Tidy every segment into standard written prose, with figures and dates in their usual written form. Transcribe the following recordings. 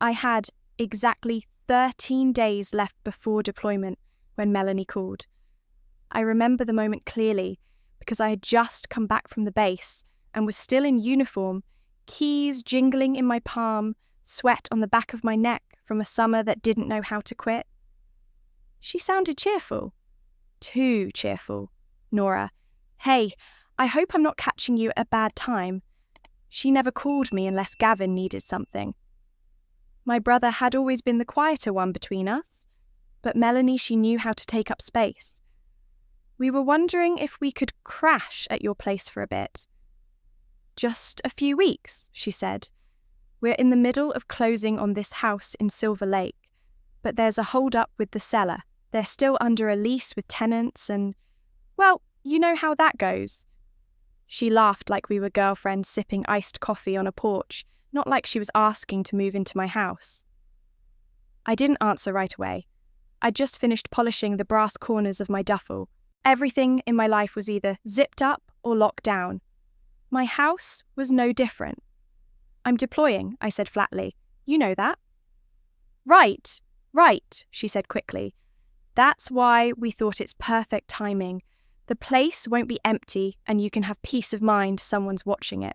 I had exactly 13 days left before deployment when Melanie called. I remember the moment clearly because I had just come back from the base and was still in uniform, keys jingling in my palm, sweat on the back of my neck from a summer that didn't know how to quit. She sounded cheerful. Too cheerful. Nora, hey, I hope I'm not catching you at a bad time. She never called me unless Gavin needed something. My brother had always been the quieter one between us, but Melanie, she knew how to take up space. We were wondering if we could crash at your place for a bit. Just a few weeks, she said. We're in the middle of closing on this house in Silver Lake, but there's a hold-up with the seller. They're still under a lease with tenants and, well, you know how that goes. She laughed like we were girlfriends sipping iced coffee on a porch, not like she was asking to move into my house. I didn't answer right away. I'd just finished polishing the brass corners of my duffel. Everything in my life was either zipped up or locked down. My house was no different. I'm deploying, I said flatly. You know that. Right, she said quickly. That's why we thought it's perfect timing. The place won't be empty and you can have peace of mind someone's watching it.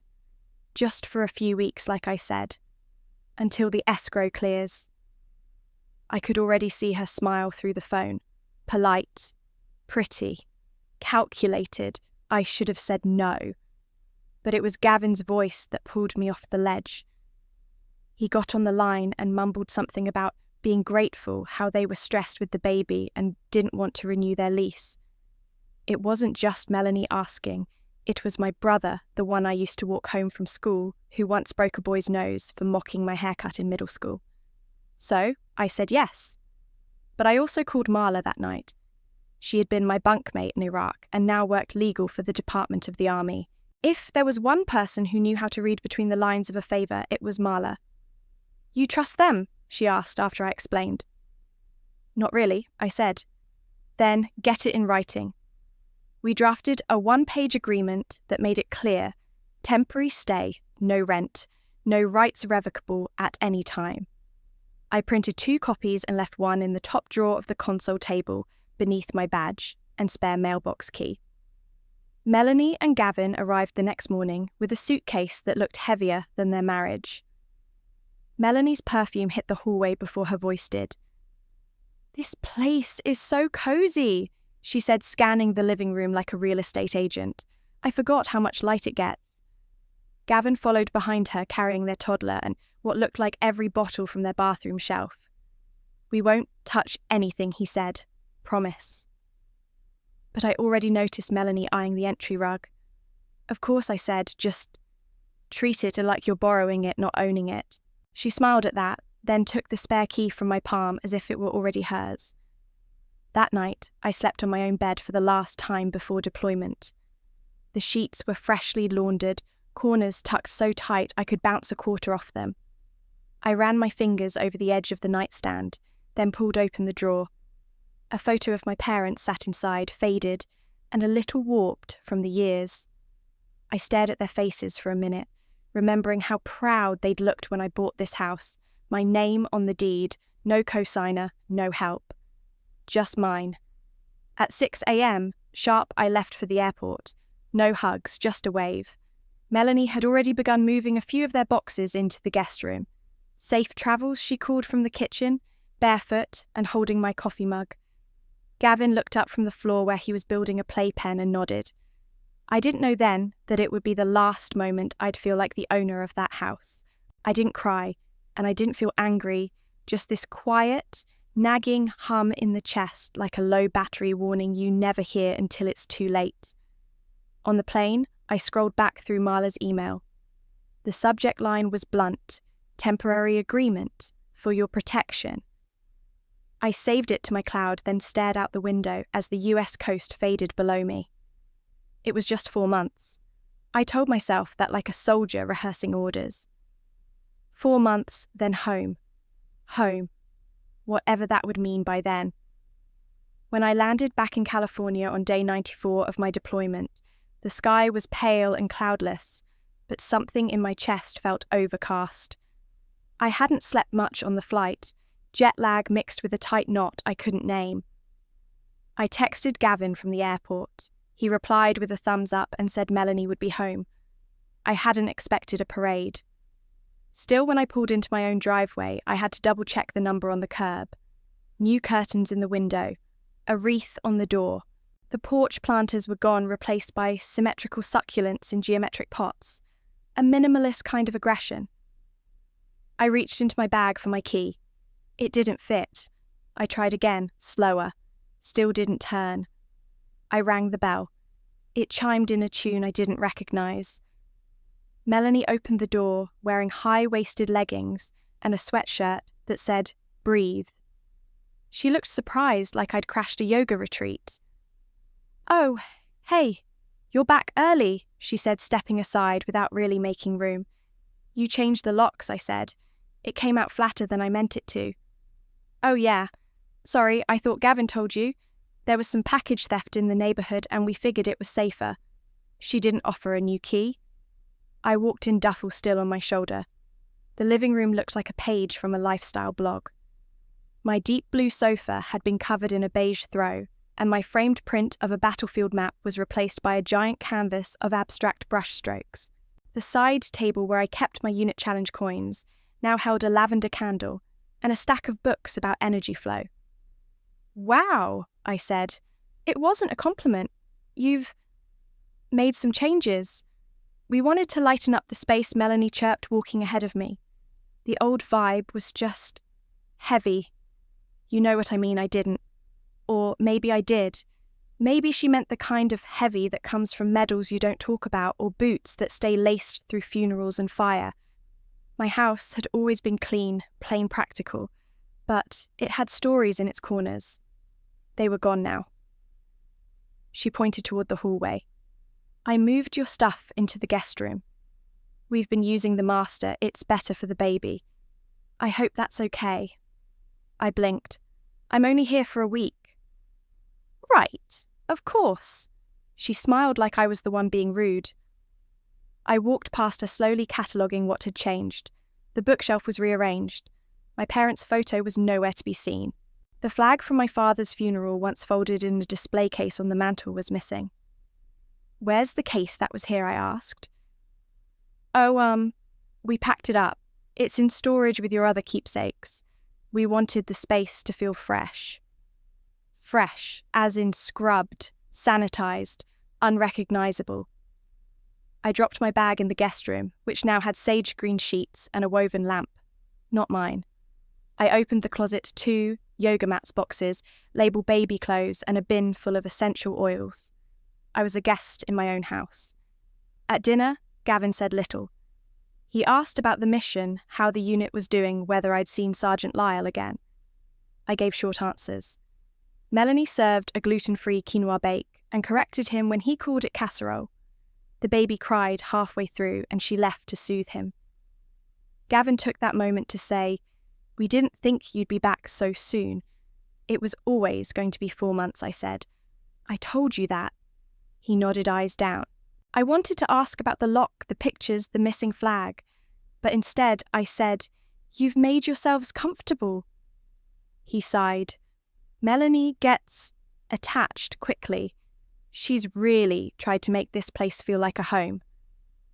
Just for a few weeks, like I said. Until the escrow clears. I could already see her smile through the phone. Polite. Pretty. Calculated. I should have said no. But it was Gavin's voice that pulled me off the ledge. He got on the line and mumbled something about being grateful how they were stressed with the baby and didn't want to renew their lease. It wasn't just Melanie asking, it was my brother, the one I used to walk home from school, who once broke a boy's nose for mocking my haircut in middle school. So I said yes. But I also called Marla that night. She had been my bunkmate in Iraq and now worked legal for the Department of the Army. If there was one person who knew how to read between the lines of a favour, it was Marla. You trust them? She asked after I explained. Not really, I said. Then get it in writing. We drafted a 1-page agreement that made it clear, temporary stay, no rent, no rights revocable at any time. I printed 2 copies and left one in the top drawer of the console table beneath my badge and spare mailbox key. Melanie and Gavin arrived the next morning with a suitcase that looked heavier than their marriage. Melanie's perfume hit the hallway before her voice did. This place is so cozy, she said, scanning the living room like a real estate agent. I forgot how much light it gets. Gavin followed behind her, carrying their toddler and what looked like every bottle from their bathroom shelf. We won't touch anything, he said. Promise. But I already noticed Melanie eyeing the entry rug. Of course, I said, just treat it like you're borrowing it, not owning it. She smiled at that, then took the spare key from my palm as if it were already hers. That night, I slept on my own bed for the last time before deployment. The sheets were freshly laundered, corners tucked so tight I could bounce a quarter off them. I ran my fingers over the edge of the nightstand, then pulled open the drawer. A photo of my parents sat inside, faded, and a little warped from the years. I stared at their faces for a minute, remembering how proud they'd looked when I bought this house, my name on the deed, no cosigner, no help. Just mine. At 6 a.m, sharp, I left for the airport. No hugs, just a wave. Melanie had already begun moving a few of their boxes into the guest room. Safe travels, she called from the kitchen, barefoot and holding my coffee mug. Gavin looked up from the floor where he was building a playpen and nodded. I didn't know then that it would be the last moment I'd feel like the owner of that house. I didn't cry, and I didn't feel angry, just this quiet, nagging hum in the chest like a low battery warning you never hear until it's too late. On the plane, I scrolled back through Marla's email. The subject line was blunt, temporary agreement, for your protection. I saved it to my cloud, then stared out the window as the US coast faded below me. It was just 4 months. I told myself that like a soldier rehearsing orders. 4 months, then home. Home. Whatever that would mean by then. When I landed back in California on day 94 of my deployment, the sky was pale and cloudless, but something in my chest felt overcast. I hadn't slept much on the flight, jet lag mixed with a tight knot I couldn't name. I texted Gavin from the airport. He replied with a thumbs up and said Melanie would be home. I hadn't expected a parade. Still, when I pulled into my own driveway, I had to double-check the number on the curb. New curtains in the window, a wreath on the door. The porch planters were gone, replaced by symmetrical succulents in geometric pots. A minimalist kind of aggression. I reached into my bag for my key. It didn't fit. I tried again, slower. Still didn't turn. I rang the bell. It chimed in a tune I didn't recognize. Melanie opened the door, wearing high-waisted leggings and a sweatshirt that said, "Breathe." She looked surprised, like I'd crashed a yoga retreat. "Oh, hey, you're back early," she said, stepping aside without really making room. "You changed the locks," I said. "It came out flatter than I meant it to." "Oh yeah. Sorry, I thought Gavin told you. There was some package theft in the neighbourhood and we figured it was safer." She didn't offer a new key. I walked in, duffel still on my shoulder. The living room looked like a page from a lifestyle blog. My deep blue sofa had been covered in a beige throw, and my framed print of a battlefield map was replaced by a giant canvas of abstract brushstrokes. The side table where I kept my unit challenge coins now held a lavender candle and a stack of books about energy flow. "Wow," I said. "It wasn't a compliment. You've made some changes." "We wanted to lighten up the space," Melanie chirped, walking ahead of me. The old vibe was just heavy. You know what I mean, I didn't. Or maybe I did. Maybe she meant the kind of heavy that comes from medals you don't talk about or boots that stay laced through funerals and fire. My house had always been clean, plain practical, but it had stories in its corners. They were gone now. She pointed toward the hallway. "I moved your stuff into the guest room. We've been using the master. It's better for the baby. I hope that's okay." I blinked. "I'm only here for a week." "Right, of course." She smiled like I was the one being rude. I walked past her, slowly cataloguing what had changed. The bookshelf was rearranged. My parents' photo was nowhere to be seen. The flag from my father's funeral, once folded in a display case on the mantel, was missing. "Where's the case that was here?" I asked. "Oh, we packed it up. It's in storage with your other keepsakes. We wanted the space to feel fresh." Fresh, as in scrubbed, sanitized, unrecognizable. I dropped my bag in the guest room, which now had sage green sheets and a woven lamp. Not mine. I opened the closet 2 yoga mats boxes, labeled baby clothes, and a bin full of essential oils. I was a guest in my own house. At dinner, Gavin said little. He asked about the mission, how the unit was doing, whether I'd seen Sergeant Lyle again. I gave short answers. Melanie served a gluten-free quinoa bake and corrected him when he called it casserole. The baby cried halfway through and she left to soothe him. Gavin took that moment to say, "We didn't think you'd be back so soon. It was always going to be 4 months," I said. "I told you that." He nodded, eyes down. I wanted to ask about the lock, the pictures, the missing flag, but instead I said, "You've made yourselves comfortable." He sighed. "Melanie gets attached quickly. She's really tried to make this place feel like a home."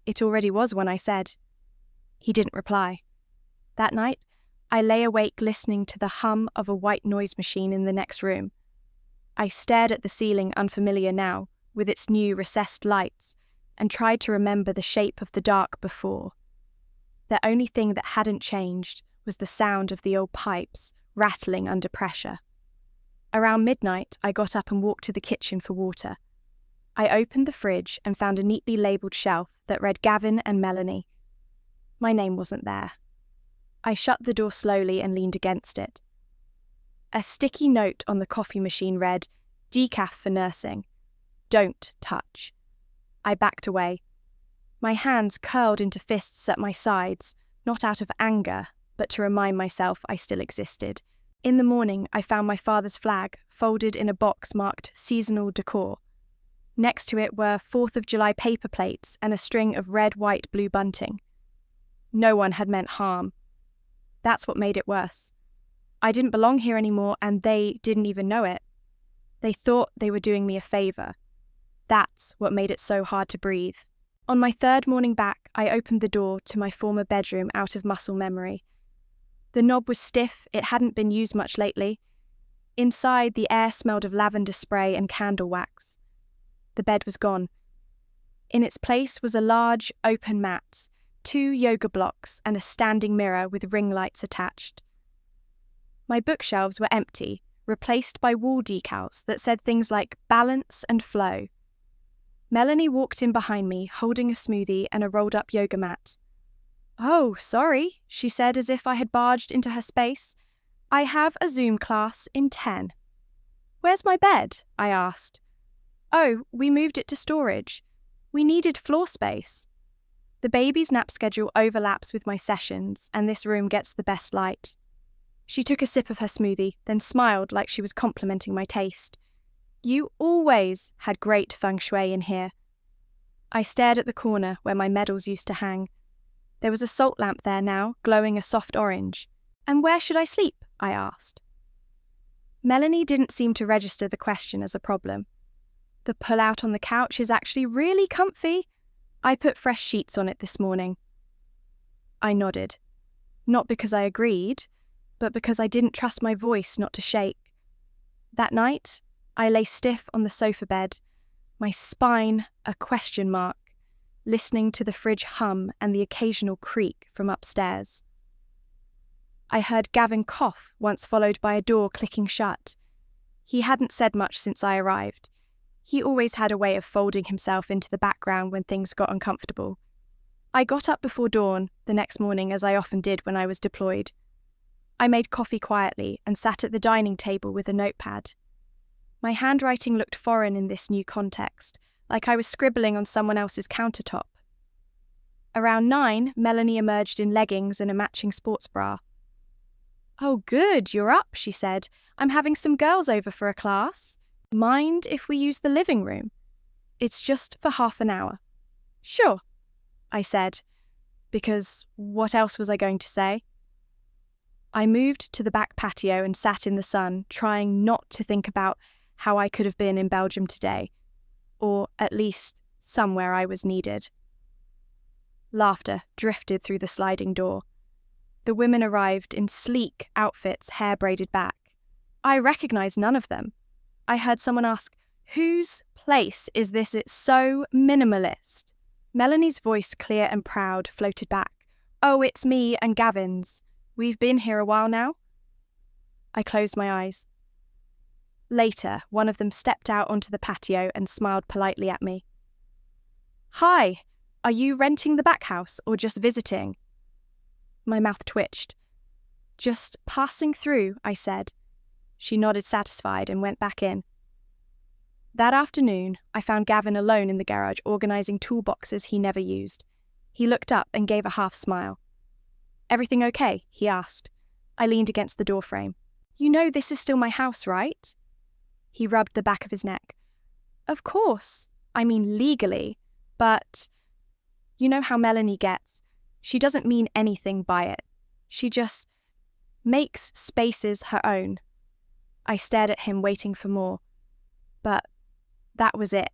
"It already was one," I said. He didn't reply. That night, I lay awake listening to the hum of a white noise machine in the next room. I stared at the ceiling, unfamiliar now, with its new recessed lights, and tried to remember the shape of the dark before. The only thing that hadn't changed was the sound of the old pipes rattling under pressure. Around midnight, I got up and walked to the kitchen for water. I opened the fridge and found a neatly labelled shelf that read Gavin and Melanie. My name wasn't there. I shut the door slowly and leaned against it. A sticky note on the coffee machine read, "Decaf for nursing. Don't touch." I backed away. My hands curled into fists at my sides, not out of anger, but to remind myself I still existed. In the morning, I found my father's flag folded in a box marked seasonal decor. Next to it were 4th of July paper plates and a string of red, white, blue bunting. No one had meant harm. That's what made it worse. I didn't belong here anymore, and they didn't even know it. They thought they were doing me a favor. That's what made it so hard to breathe. On my third morning back, I opened the door to my former bedroom out of muscle memory. The knob was stiff, it hadn't been used much lately. Inside, the air smelled of lavender spray and candle wax. The bed was gone. In its place was a large, open mat, 2 yoga blocks, and a standing mirror with ring lights attached. My bookshelves were empty, replaced by wall decals that said things like balance and flow. Melanie walked in behind me, holding a smoothie and a rolled-up yoga mat. "Oh, sorry," she said as if I had barged into her space. "I have a Zoom class in 10. "Where's my bed?" I asked. "Oh, we moved it to storage. We needed floor space. The baby's nap schedule overlaps with my sessions, and this room gets the best light." She took a sip of her smoothie, then smiled like she was complimenting my taste. "You always had great feng shui in here." I stared at the corner where my medals used to hang. There was a salt lamp there now, glowing a soft orange. "And where should I sleep?" I asked. Melanie didn't seem to register the question as a problem. "The pull-out on the couch is actually really comfy. I put fresh sheets on it this morning." I nodded. Not because I agreed, but because I didn't trust my voice not to shake. That night, I lay stiff on the sofa bed, my spine a question mark, listening to the fridge hum and the occasional creak from upstairs. I heard Gavin cough, once followed by a door clicking shut. He hadn't said much since I arrived. He always had a way of folding himself into the background when things got uncomfortable. I got up before dawn the next morning, as I often did when I was deployed. I made coffee quietly and sat at the dining table with a notepad. My handwriting looked foreign in this new context, like I was scribbling on someone else's countertop. Around 9, Melanie emerged in leggings and a matching sports bra. "Oh good, you're up," she said. "I'm having some girls over for a class. Mind if we use the living room? It's just for half an hour." "Sure," I said, because what else was I going to say? I moved to the back patio and sat in the sun, trying not to think about how I could have been in Belgium today, or at least somewhere I was needed. Laughter drifted through the sliding door. The women arrived in sleek outfits, hair braided back. I recognized none of them. I heard someone ask, "Whose place is this? It's so minimalist." Melanie's voice, clear and proud, floated back. "Oh, it's me and Gavin's. We've been here a while now." I closed my eyes. Later, one of them stepped out onto the patio and smiled politely at me. "Hi, are you renting the back house or just visiting?" My mouth twitched. "Just passing through," I said. She nodded satisfied and went back in. That afternoon, I found Gavin alone in the garage organising toolboxes he never used. He looked up and gave a half smile. "Everything okay?" he asked. I leaned against the doorframe. "You know this is still my house, right?" He rubbed the back of his neck. "Of course. I mean legally. But you know how Melanie gets. She doesn't mean anything by it. She just makes spaces her own." I stared at him, waiting for more. But that was it.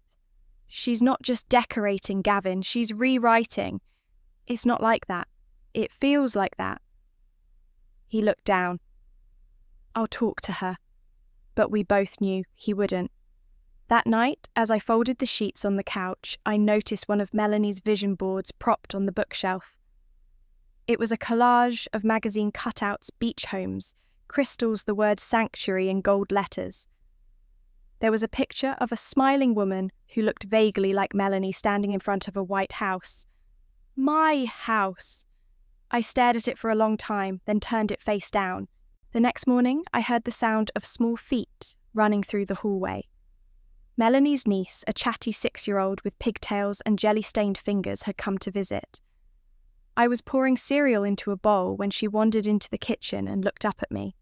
"She's not just decorating, Gavin. She's rewriting. It's not like that. It feels like that." He looked down. "I'll talk to her." But we both knew he wouldn't. That night, as I folded the sheets on the couch, I noticed one of Melanie's vision boards propped on the bookshelf. It was a collage of magazine cutouts, beach homes, crystals, the word sanctuary in gold letters. There was a picture of a smiling woman who looked vaguely like Melanie standing in front of a white house. My house! I stared at it for a long time, then turned it face down. The next morning, I heard the sound of small feet running through the hallway. Melanie's niece, a chatty 6-year-old with pigtails and jelly-stained fingers, had come to visit. I was pouring cereal into a bowl when she wandered into the kitchen and looked up at me.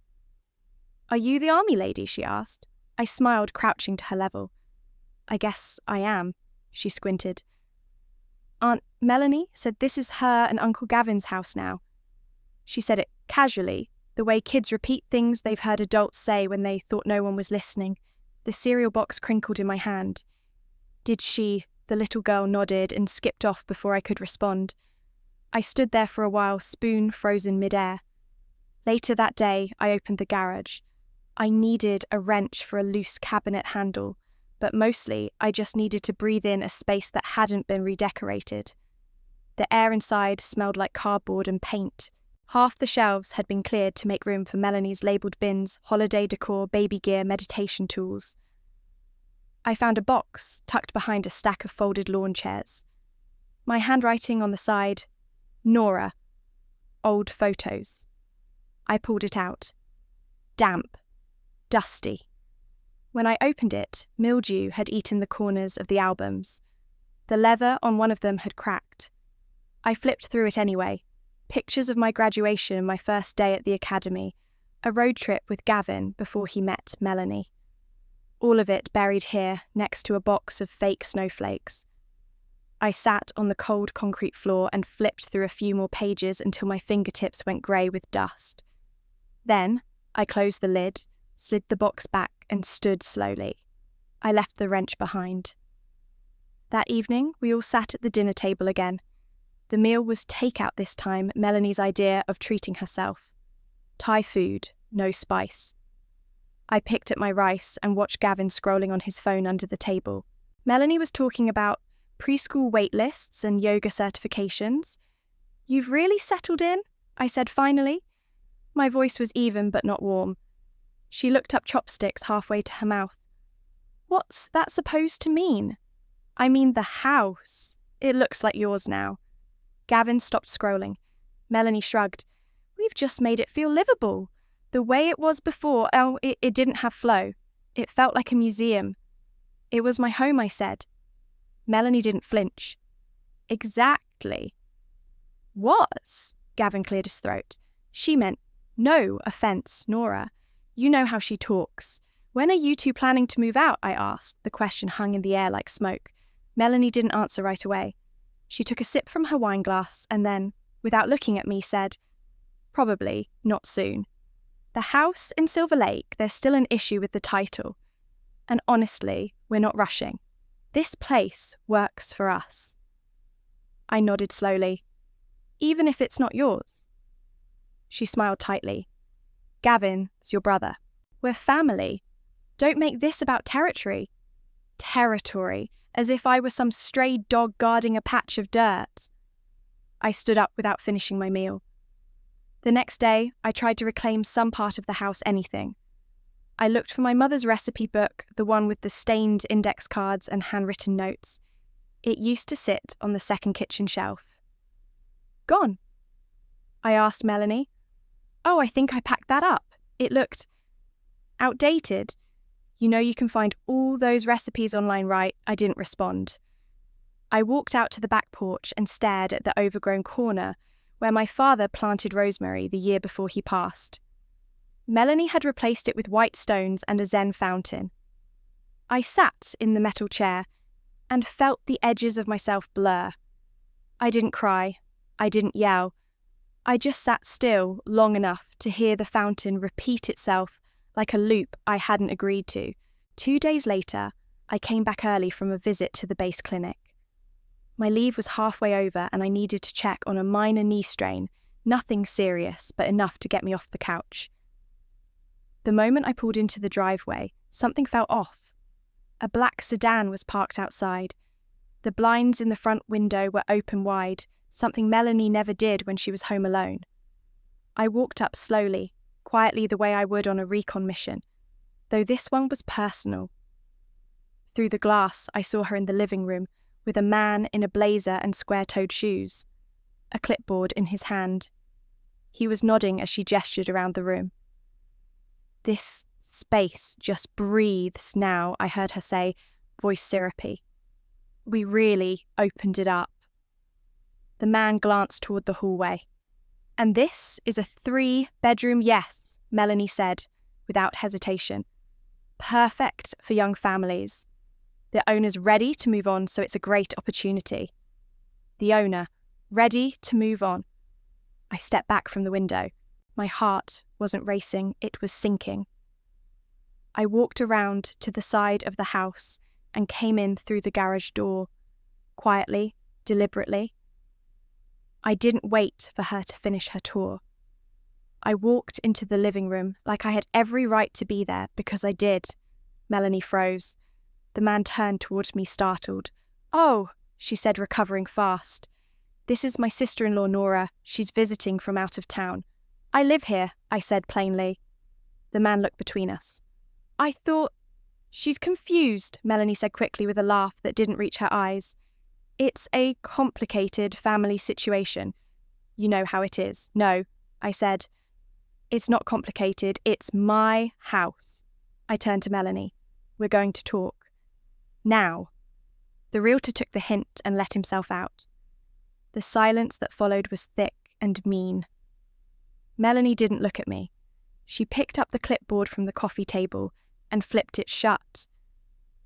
"Are you the army lady?" she asked. I smiled, crouching to her level. "I guess I am," she squinted. "Aunt Melanie said this is her and Uncle Gavin's house now." She said it Casually, the way kids repeat things they've heard adults say when they thought no one was listening. The cereal box crinkled in my hand. Did she? The little girl nodded and skipped off before I could respond. I stood there for a while, spoon frozen midair. Later that day, I opened the garage. I needed a wrench for a loose cabinet handle, but mostly I just needed to breathe in a space that hadn't been redecorated. The air inside smelled like cardboard and paint. Half the shelves had been cleared to make room for Melanie's labelled bins, holiday decor, baby gear, meditation tools. I found a box tucked behind a stack of folded lawn chairs. My handwriting on the side, Nora, old photos. I pulled it out. Damp. Dusty. When I opened it, mildew had eaten the corners of the albums. The leather on one of them had cracked. I flipped through it anyway. Pictures of my graduation and my first day at the academy, a road trip with Gavin before he met Melanie. All of it buried here next to a box of fake snowflakes. I sat on the cold concrete floor and flipped through a few more pages until my fingertips went grey with dust. Then I closed the lid, slid the box back and stood slowly. I left the wrench behind. That evening, we all sat at the dinner table again. The meal was takeout this time, Melanie's idea of treating herself. Thai food, no spice. I picked at my rice and watched Gavin scrolling on his phone under the table. Melanie was talking about preschool wait lists and yoga certifications. "You've really settled in?" I said finally. My voice was even but not warm. She looked up chopsticks halfway to her mouth. "What's that supposed to mean?" "I mean the house. It looks like yours now." Gavin stopped scrolling. Melanie shrugged. "We've just made it feel livable. The way it was before, it didn't have flow. It felt like a museum." "It was my home," I said. Melanie didn't flinch. "Exactly." "Was?" Gavin cleared his throat. She meant, "No offence, Nora. You know how she talks. When are you two planning to move out?" I asked. The question hung in the air like smoke. Melanie didn't answer right away. She took a sip from her wine glass and then, without looking at me, said, "Probably not soon. The house in Silver Lake, there's still an issue with the title. And honestly, we're not rushing. This place works for us." I nodded slowly. "Even if it's not yours?" She smiled tightly. "Gavin's your brother. We're family. Don't make this about territory." Territory, as if I was some stray dog guarding a patch of dirt. I stood up without finishing my meal. The next day, I tried to reclaim some part of the house anything. I looked for my mother's recipe book, the one with the stained index cards and handwritten notes. It used to sit on the second kitchen shelf. "Gone?" I asked Melanie. "Oh, I think I packed that up. It looked outdated. You know you can find all those recipes online, right?" I didn't respond. I walked out to the back porch and stared at the overgrown corner where my father planted rosemary the year before he passed. Melanie had replaced it with white stones and a Zen fountain. I sat in the metal chair and felt the edges of myself blur. I didn't cry. I didn't yell. I just sat still long enough to hear the fountain repeat itself like a loop I hadn't agreed to. 2 days later, I came back early from a visit to the base clinic. My leave was halfway over and I needed to check on a minor knee strain, nothing serious, but enough to get me off the couch. The moment I pulled into the driveway, something felt off. A black sedan was parked outside. The blinds in the front window were open wide, something Melanie never did when she was home alone. I walked up slowly, quietly the way I would on a recon mission, though this one was personal. Through the glass, I saw her in the living room, with a man in a blazer and square-toed shoes, a clipboard in his hand. He was nodding as she gestured around the room. "This space just breathes now," I heard her say, voice syrupy. "We really opened it up." The man glanced toward the hallway. "And this is a 3-bedroom, yes," Melanie said, without hesitation. "Perfect for young families. The owner's ready to move on, so it's a great opportunity." The owner, ready to move on. I stepped back from the window. My heart wasn't racing, it was sinking. I walked around to the side of the house and came in through the garage door, quietly, deliberately. I didn't wait for her to finish her tour. I walked into the living room like I had every right to be there because I did. Melanie froze. The man turned towards me, startled. "Oh," she said, recovering fast. "This is my sister-in-law, Nora. She's visiting from out of town." "I live here," I said plainly. The man looked between us. "I thought—" "She's confused," Melanie said quickly with a laugh that didn't reach her eyes. "It's a complicated family situation. You know how it is." "No," I said. "It's not complicated. It's my house." I turned to Melanie. "We're going to talk. Now." The realtor took the hint and let himself out. The silence that followed was thick and mean. Melanie didn't look at me. She picked up the clipboard from the coffee table and flipped it shut.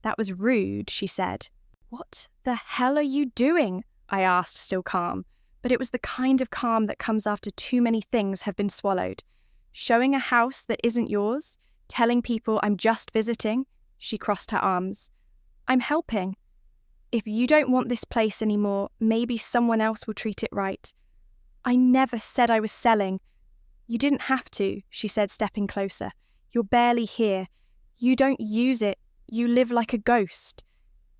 "That was rude," she said. "What the hell are you doing?" I asked, still calm, but it was the kind of calm that comes after too many things have been swallowed. "Showing a house that isn't yours? Telling people I'm just visiting?" She crossed her arms. "I'm helping. If you don't want this place anymore, maybe someone else will treat it right. I never said I was selling." "You didn't have to," she said, stepping closer. "You're barely here. You don't use it. You live like a ghost.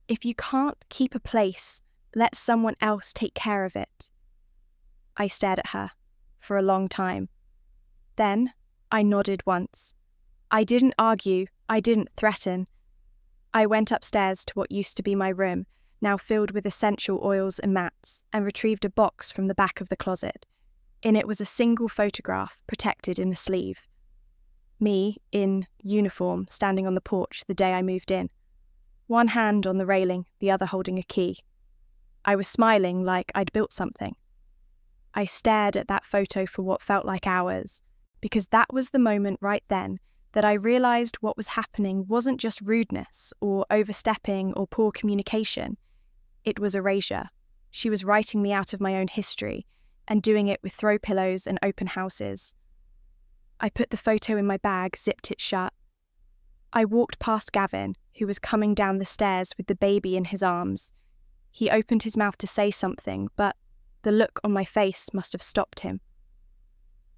If you can't keep a place, let someone else take care of it." I stared at her for a long time. Then I nodded once. I didn't argue. I didn't threaten. I went upstairs to what used to be my room, now filled with essential oils and mats, and retrieved a box from the back of the closet. In it was a single photograph protected in a sleeve. Me, in uniform, standing on the porch the day I moved in. One hand on the railing, the other holding a key. I was smiling like I'd built something. I stared at that photo for what felt like hours, because that was the moment right then that I realised what was happening wasn't just rudeness or overstepping or poor communication. It was erasure. She was writing me out of my own history and doing it with throw pillows and open houses. I put the photo in my bag, zipped it shut. I walked past Gavin, who was coming down the stairs with the baby in his arms. He opened his mouth to say something, but the look on my face must have stopped him.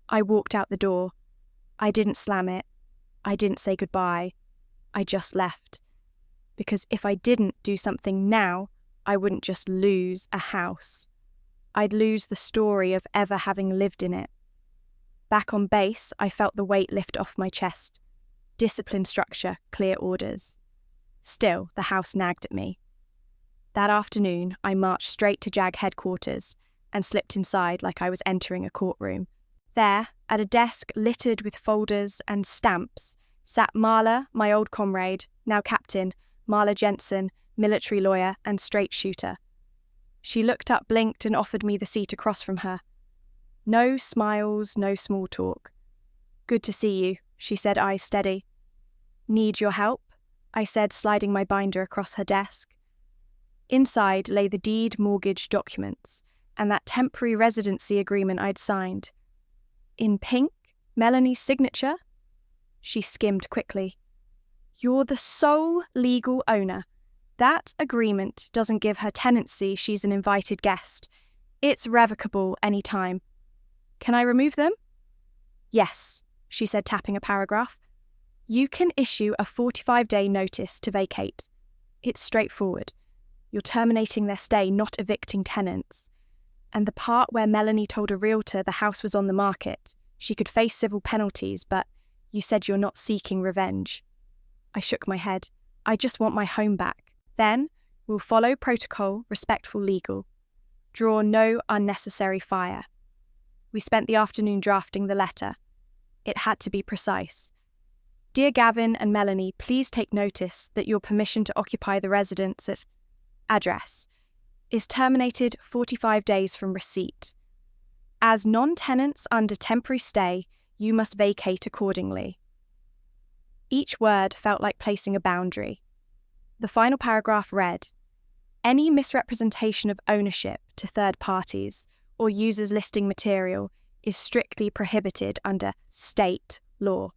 I walked out the door. I didn't slam it. I didn't say goodbye. I just left. Because if I didn't do something now, I wouldn't just lose a house. I'd lose the story of ever having lived in it. Back on base, I felt the weight lift off my chest. Discipline, structure, clear orders. Still, the house nagged at me. That afternoon, I marched straight to JAG headquarters and slipped inside like I was entering a courtroom. There, at a desk littered with folders and stamps, sat Marla, my old comrade, now captain, Marla Jensen, military lawyer and straight shooter. She looked up, blinked, and offered me the seat across from her. No smiles, no small talk. "Good to see you," she said, eyes steady. "Need your help?" I said, sliding my binder across her desk. Inside lay the deed mortgage documents and that temporary residency agreement I'd signed. In pink, Melanie's signature. She skimmed quickly. "You're the sole legal owner. That agreement doesn't give her tenancy. She's an invited guest. It's revocable any time. Can I remove them?" "Yes," she said, tapping a paragraph. "You can issue a 45-day notice to vacate. It's straightforward. You're terminating their stay, not evicting tenants. And the part where Melanie told a realtor the house was on the market, she could face civil penalties, but you said you're not seeking revenge." I shook my head. "I just want my home back. Then we'll follow protocol, respectful legal. Draw no unnecessary fire." We spent the afternoon drafting the letter. It had to be precise. "Dear Gavin and Melanie, please take notice that your permission to occupy the residence at address is terminated 45 days from receipt. As non-tenants under temporary stay, you must vacate accordingly." Each word felt like placing a boundary. The final paragraph read, "Any misrepresentation of ownership to third parties or users listing material is strictly prohibited under state law.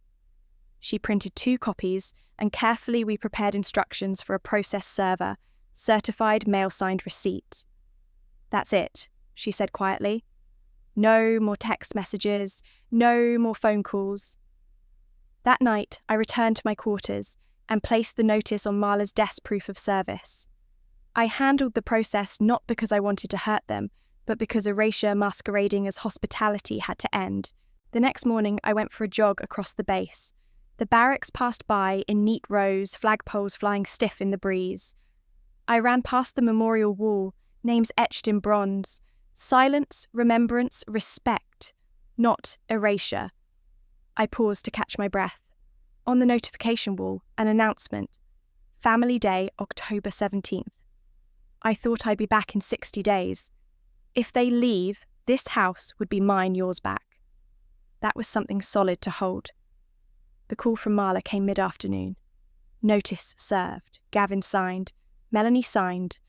She printed 2 copies, and carefully we prepared instructions for a process server, certified mail-signed receipt. "That's it," she said quietly. "No more text messages, no more phone calls." That night, I returned to my quarters and placed the notice on Marla's desk proof of service. I handled the process not because I wanted to hurt them, but because erasure masquerading as hospitality had to end. The next morning, I went for a jog across the base. The barracks passed by in neat rows, flagpoles flying stiff in the breeze. I ran past the memorial wall, names etched in bronze. Silence, remembrance, respect, not erasure. I paused to catch my breath. On the notification wall, an announcement. Family Day, October 17th. I thought I'd be back in 60 days. If they leave, this house would be mine, yours back. That was something solid to hold. The call from Marla came mid-afternoon. Notice served. Gavin signed. Melanie signed.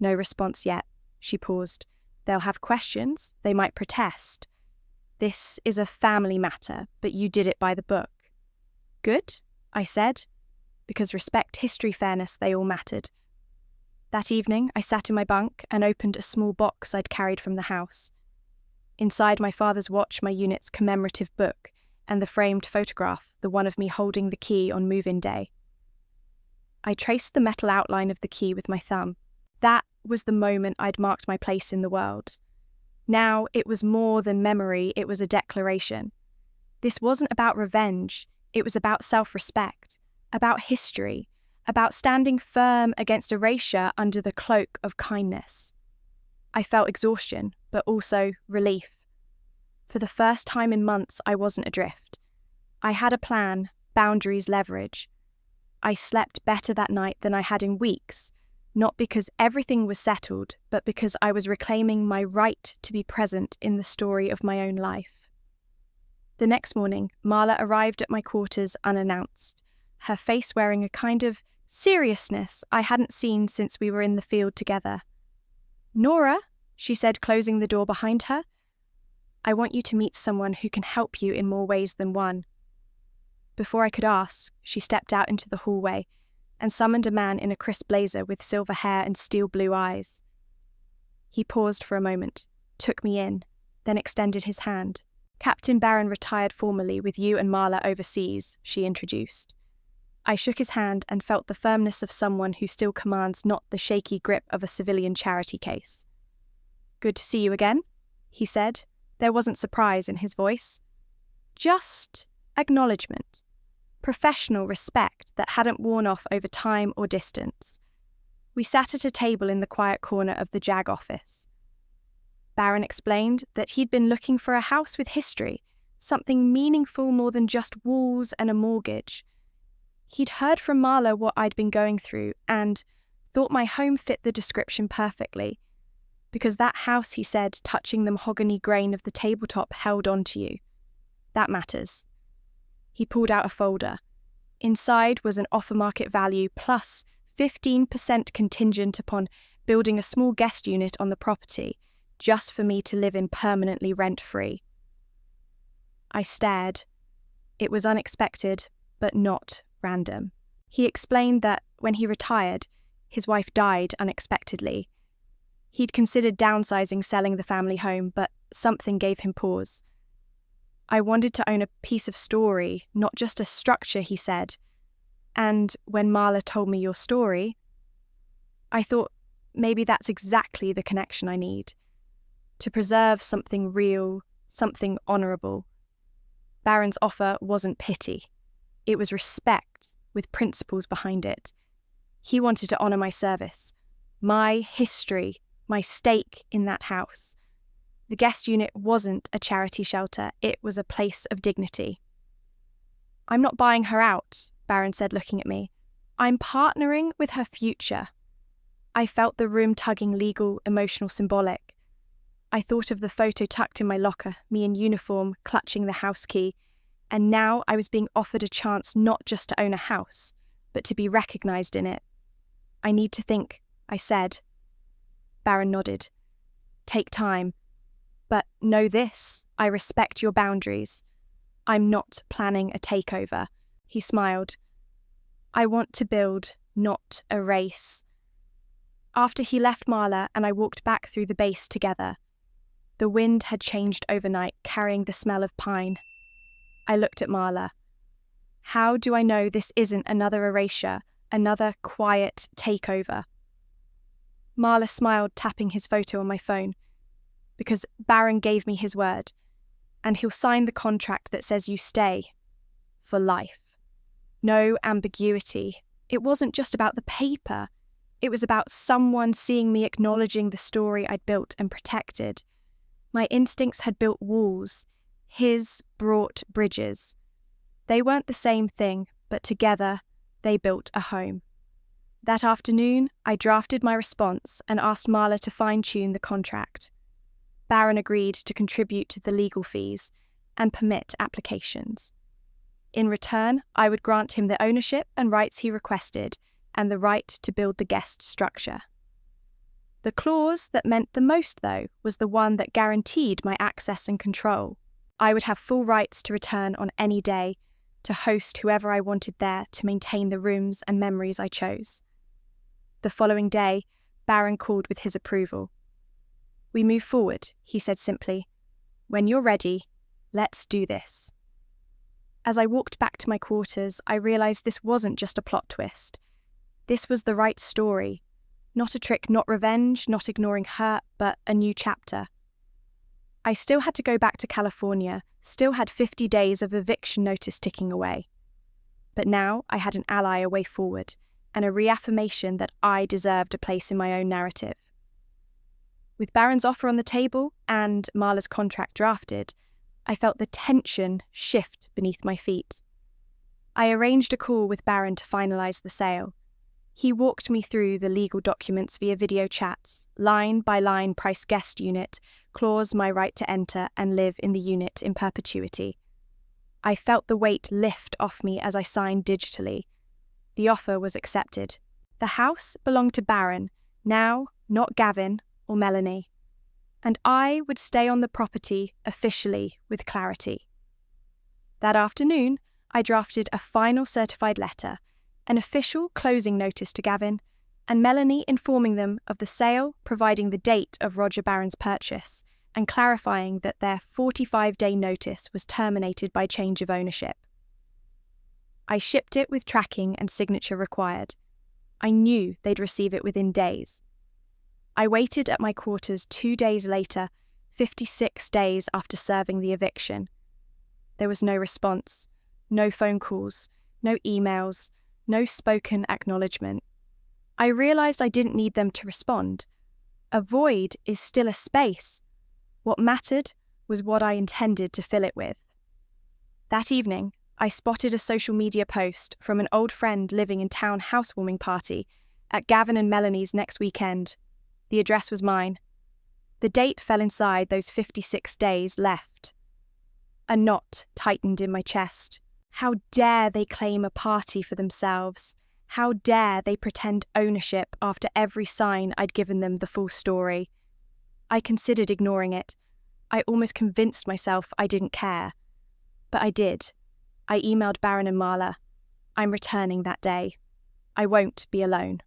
No response yet. She paused. They'll have questions. They might protest. This is a family matter, but you did it by the book. Good, I said, because respect, history, fairness, they all mattered. That evening, I sat in my bunk and opened a small box I'd carried from the house. Inside my father's watch, my unit's commemorative book, and the framed photograph, the one of me holding the key on move-in day. I traced the metal outline of the key with my thumb. That was the moment I'd marked my place in the world. Now it was more than memory, it was a declaration. This wasn't about revenge, it was about self-respect, about history, about standing firm against erasure under the cloak of kindness. I felt exhaustion, but also relief. For the first time in months, I wasn't adrift. I had a plan, boundaries, leverage. I slept better that night than I had in weeks, not because everything was settled, but because I was reclaiming my right to be present in the story of my own life. The next morning, Marla arrived at my quarters unannounced, her face wearing a kind of seriousness I hadn't seen since we were in the field together. "Nora," she said, closing the door behind her, "I want you to meet someone who can help you in more ways than one." Before I could ask, she stepped out into the hallway and summoned a man in a crisp blazer with silver hair and steel blue eyes. He paused for a moment, took me in, then extended his hand. "Captain Barron retired formally with you and Marla overseas," she introduced. I shook his hand and felt the firmness of someone who still commands not the shaky grip of a civilian charity case. "Good to see you again," he said. There wasn't surprise in his voice. Just acknowledgement. Professional respect that hadn't worn off over time or distance. We sat at a table in the quiet corner of the JAG office. Barron explained that he'd been looking for a house with history, something meaningful more than just walls and a mortgage. He'd heard from Marla what I'd been going through and thought my home fit the description perfectly, because that house, he said, touching the mahogany grain of the tabletop, held on to you. That matters. He pulled out a folder. Inside was an offer market value plus 15% contingent upon building a small guest unit on the property, just for me to live in permanently rent-free. I stared. It was unexpected, but not random. He explained that when he retired, his wife died unexpectedly. He'd considered downsizing, selling the family home, but something gave him pause. "I wanted to own a piece of story, not just a structure," he said. And when Marla told me your story, I thought maybe that's exactly the connection I need. To preserve something real, something honourable. Barron's offer wasn't pity. It was respect, with principles behind it. He wanted to honour my service, my history, my stake in that house. The guest unit wasn't a charity shelter, it was a place of dignity. "I'm not buying her out," Barron said, looking at me. "I'm partnering with her future." I felt the room tugging, legal, emotional, symbolic. I thought of the photo tucked in my locker, me in uniform, clutching the house key, and now I was being offered a chance not just to own a house, but to be recognised in it. "I need to think," I said. Barron nodded. "Take time. But know this, I respect your boundaries. I'm not planning a takeover. He smiled. I want to build, not erase. After he left Marla and I walked back through the base together, the wind had changed overnight, carrying the smell of pine. I looked at Marla. How do I know this isn't another erasure, another quiet takeover? Marla smiled, tapping his photo on my phone. Because Baron gave me his word, and he'll sign the contract that says you stay. For life. No ambiguity. It wasn't just about the paper. It was about someone seeing me, acknowledging the story I'd built and protected. My instincts had built walls. His brought bridges. They weren't the same thing, but together they built a home. That afternoon, I drafted my response and asked Marla to fine-tune the contract. Baron agreed to contribute to the legal fees and permit applications. In return, I would grant him the ownership and rights he requested and the right to build the guest structure. The clause that meant the most, though, was the one that guaranteed my access and control. I would have full rights to return on any day, to host whoever I wanted there, to maintain the rooms and memories I chose. The following day, Baron called with his approval. We move forward, he said simply. When you're ready, let's do this. As I walked back to my quarters, I realised this wasn't just a plot twist. This was the right story. Not a trick, not revenge, not ignoring hurt, but a new chapter. I still had to go back to California, still had 50 days of eviction notice ticking away. But now I had an ally, a way forward, and a reaffirmation that I deserved a place in my own narrative. With Baron's offer on the table and Marla's contract drafted, I felt the tension shift beneath my feet. I arranged a call with Baron to finalise the sale. He walked me through the legal documents via video chats, line by line price guest unit, clause my right to enter and live in the unit in perpetuity. I felt the weight lift off me as I signed digitally. The offer was accepted. The house belonged to Baron, now not Gavin or Melanie. And I would stay on the property officially with clarity. That afternoon, I drafted a final certified letter, an official closing notice to Gavin, and Melanie informing them of the sale, providing the date of Roger Baron's purchase, and clarifying that their 45-day notice was terminated by change of ownership. I shipped it with tracking and signature required. I knew they'd receive it within days. I waited at my quarters 2 days later, 56 days after serving the eviction. There was no response, no phone calls, no emails, no spoken acknowledgement. I realised I didn't need them to respond. A void is still a space. What mattered was what I intended to fill it with. That evening, I spotted a social media post from an old friend living in town housewarming party at Gavin and Melanie's next weekend. The address was mine. The date fell inside those 56 days left. A knot tightened in my chest. How dare they claim a party for themselves? How dare they pretend ownership after every sign I'd given them the full story? I considered ignoring it. I almost convinced myself I didn't care. But I did. I emailed Baron and Marla. I'm returning that day. I won't be alone.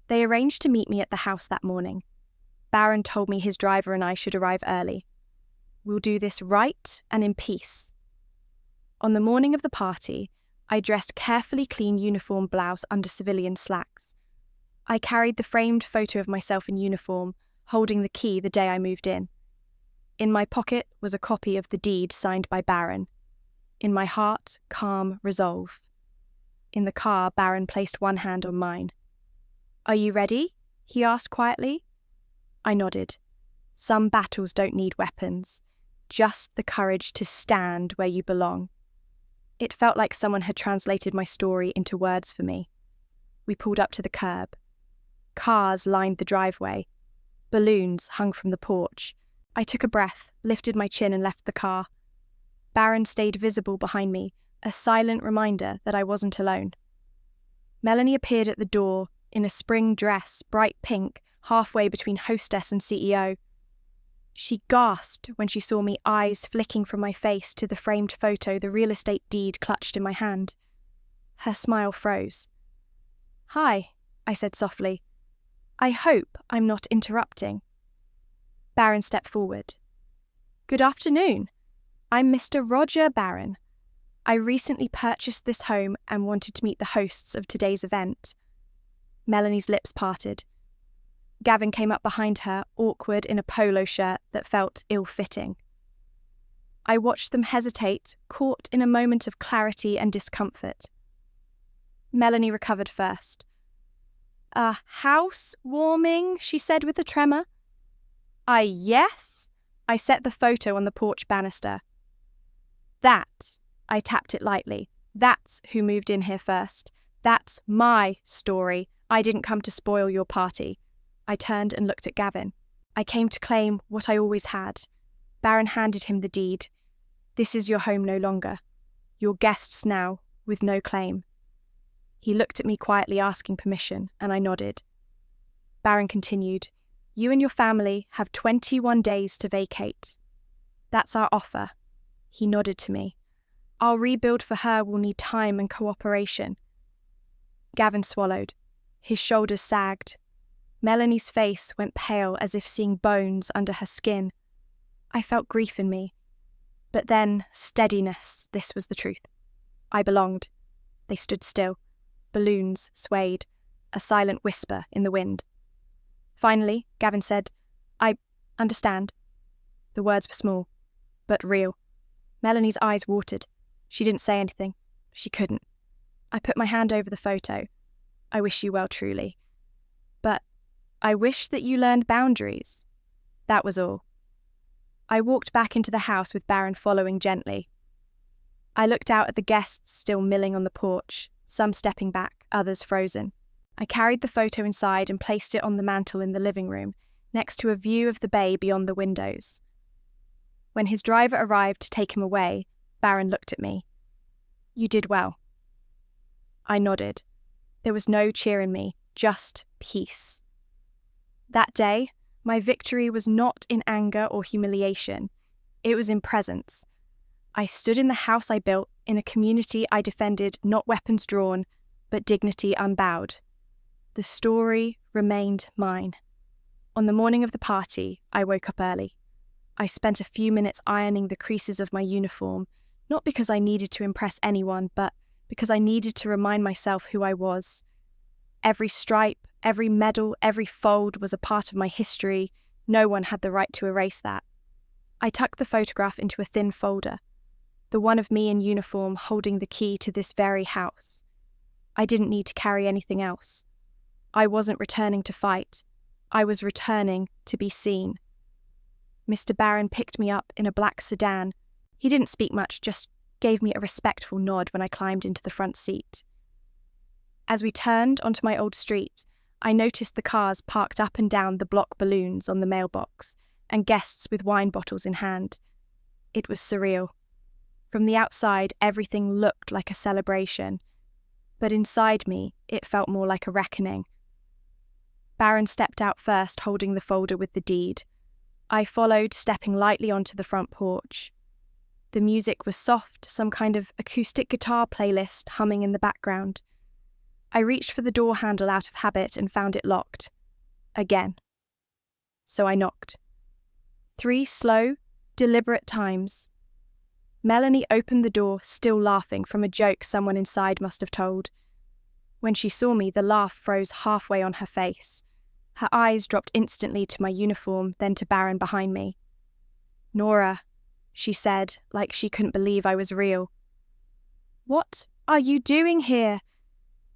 They arranged to meet me at the house that morning. Baron told me his driver and I should arrive early. We'll do this right and in peace. On the morning of the party, I dressed carefully clean uniform blouse under civilian slacks. I carried the framed photo of myself in uniform, holding the key the day I moved in. In my pocket was a copy of the deed signed by Baron. In my heart, calm resolve. In the car, Baron placed one hand on mine. Are you ready? He asked quietly. I nodded. Some battles don't need weapons, just the courage to stand where you belong. It felt like someone had translated my story into words for me. We pulled up to the curb. Cars lined the driveway. Balloons hung from the porch. I took a breath, lifted my chin and left the car. Baron stayed visible behind me, a silent reminder that I wasn't alone. Melanie appeared at the door, in a spring dress, bright pink, halfway between hostess and CEO. She gasped when she saw me, eyes flicking from my face to the framed photo the real estate deed clutched in my hand. Her smile froze. "Hi," I said softly. "I hope I'm not interrupting." Baron stepped forward. "Good afternoon. I'm Mr. Roger Baron. I recently purchased this home and wanted to meet the hosts of today's event." Melanie's lips parted. Gavin came up behind her, awkward in a polo shirt that felt ill-fitting. I watched them hesitate, caught in a moment of clarity and discomfort. Melanie recovered first. "A house warming," she said with a tremor. Yes." I set the photo on the porch banister. "That," I tapped it lightly, "that's who moved in here first. That's my story. I didn't come to spoil your party." I turned and looked at Gavin. "I came to claim what I always had." Baron handed him the deed. "This is your home no longer. Your guests now, with no claim." He looked at me quietly asking permission, and I nodded. Baron continued, "You and your family have 21 days to vacate. That's our offer." He nodded to me. "Our rebuild for her will need time and cooperation." Gavin swallowed. His shoulders sagged. Melanie's face went pale as if seeing bones under her skin. I felt grief in me. But then, steadiness, this was the truth. I belonged. They stood still. Balloons swayed, a silent whisper in the wind. Finally, Gavin said, "I understand." The words were small, but real. Melanie's eyes watered. She didn't say anything. She couldn't. I put my hand over the photo. "I wish you well, truly. But I wish that you learned boundaries." That was all. I walked back into the house with Baron following gently. I looked out at the guests still milling on the porch, some stepping back, others frozen. I carried the photo inside and placed it on the mantel in the living room, next to a view of the bay beyond the windows. When his driver arrived to take him away, Baron looked at me. "You did well." I nodded. There was no cheer in me, just peace. That day, my victory was not in anger or humiliation. It was in presence. I stood in the house I built, in a community I defended, not weapons drawn, but dignity unbowed. The story remained mine. On the morning of the party, I woke up early. I spent a few minutes ironing the creases of my uniform, not because I needed to impress anyone, but because I needed to remind myself who I was. Every stripe, every medal, every fold was a part of my history. No one had the right to erase that. I tucked the photograph into a thin folder, the one of me in uniform holding the key to this very house. I didn't need to carry anything else. I wasn't returning to fight. I was returning to be seen. Mr. Baron picked me up in a black sedan. He didn't speak much, just gave me a respectful nod when I climbed into the front seat. As we turned onto my old street, I noticed the cars parked up and down the block balloons on the mailbox, and guests with wine bottles in hand. It was surreal. From the outside, everything looked like a celebration, but inside me, it felt more like a reckoning. Baron stepped out first, holding the folder with the deed. I followed, stepping lightly onto the front porch. The music was soft, some kind of acoustic guitar playlist humming in the background. I reached for the door handle out of habit and found it locked. Again. So I knocked. 3 slow, deliberate times. Melanie opened the door, still laughing from a joke someone inside must have told. When she saw me, the laugh froze halfway on her face. Her eyes dropped instantly to my uniform, then to Baron behind me. "Nora," she said, like she couldn't believe I was real. "What are you doing here?"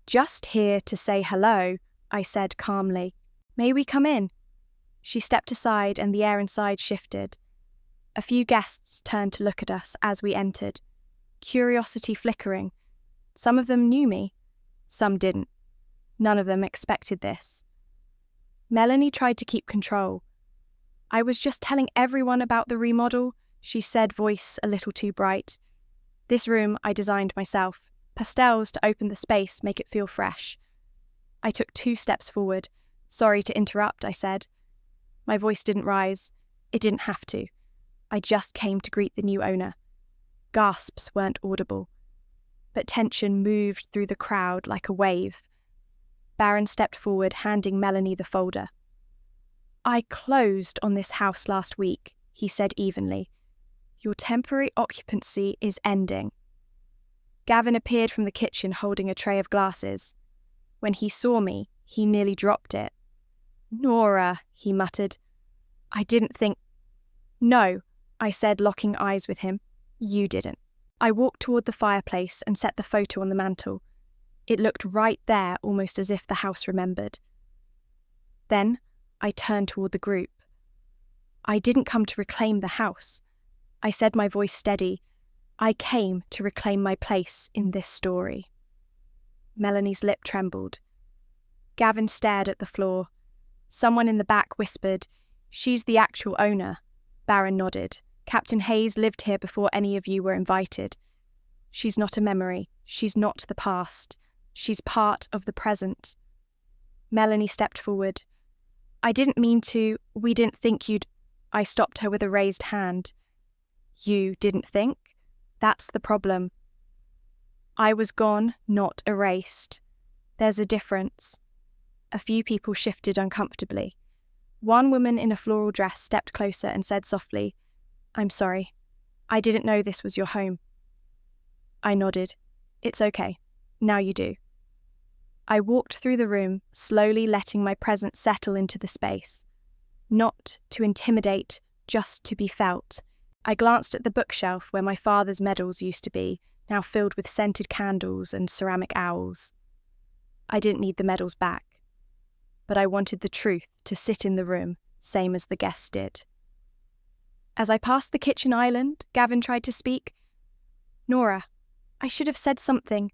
"Just here to say hello," I said calmly. "May we come in?" She stepped aside and the air inside shifted. A few guests turned to look at us as we entered, curiosity flickering. Some of them knew me, some didn't. None of them expected this. Melanie tried to keep control. "I was just telling everyone about the remodel," she said, voice a little too bright. "This room I designed myself. Pastels to open the space, make it feel fresh." I took 2 steps forward. "Sorry to interrupt," I said. My voice didn't rise. It didn't have to. I just came to greet the new owner. Gasps weren't audible, but tension moved through the crowd like a wave. Baron stepped forward, handing Melanie the folder. "I closed on this house last week," he said evenly. "Your temporary occupancy is ending." Gavin appeared from the kitchen holding a tray of glasses. When he saw me, he nearly dropped it. "Nora," he muttered. "I didn't think—" "No," I said, locking eyes with him. "You didn't." I walked toward the fireplace and set the photo on the mantel. It looked right there, almost as if the house remembered. Then I turned toward the group. "I didn't come to reclaim the house," I said, my voice steady. "I came to reclaim my place in this story." Melanie's lip trembled. Gavin stared at the floor. Someone in the back whispered, "She's the actual owner." Baron nodded. "Captain Hayes lived here before any of you were invited. She's not a memory. She's not the past. She's part of the present." Melanie stepped forward. "I didn't mean to. We didn't think you'd—" I stopped her with a raised hand. "You didn't think? That's the problem. I was gone, not erased. There's a difference." A few people shifted uncomfortably. One woman in a floral dress stepped closer and said softly, "I'm sorry. I didn't know this was your home." I nodded. "It's okay. Now you do." I walked through the room, slowly letting my presence settle into the space. Not to intimidate, just to be felt. I glanced at the bookshelf where my father's medals used to be, now filled with scented candles and ceramic owls. I didn't need the medals back, but I wanted the truth to sit in the room, same as the guests did. As I passed the kitchen island, Gavin tried to speak. "Nora, I should have said something.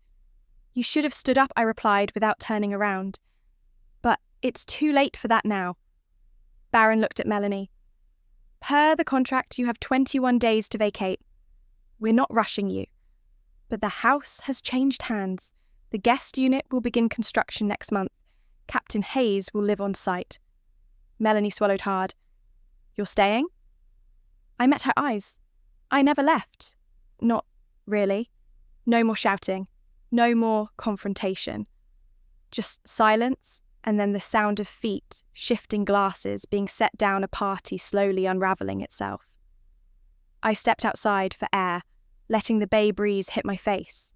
You should have stood up," I replied without turning around. "But it's too late for that now." Baron looked at Melanie. "Per the contract, you have 21 days to vacate. We're not rushing you. But the house has changed hands. The guest unit will begin construction next month. Captain Hayes will live on site." Melanie swallowed hard. "You're staying?" I met her eyes. "I never left." "Not really." No more shouting. No more confrontation. Just silence, and then the sound of feet, shifting glasses, being set down, a party slowly unravelling itself. I stepped outside for air, letting the bay breeze hit my face.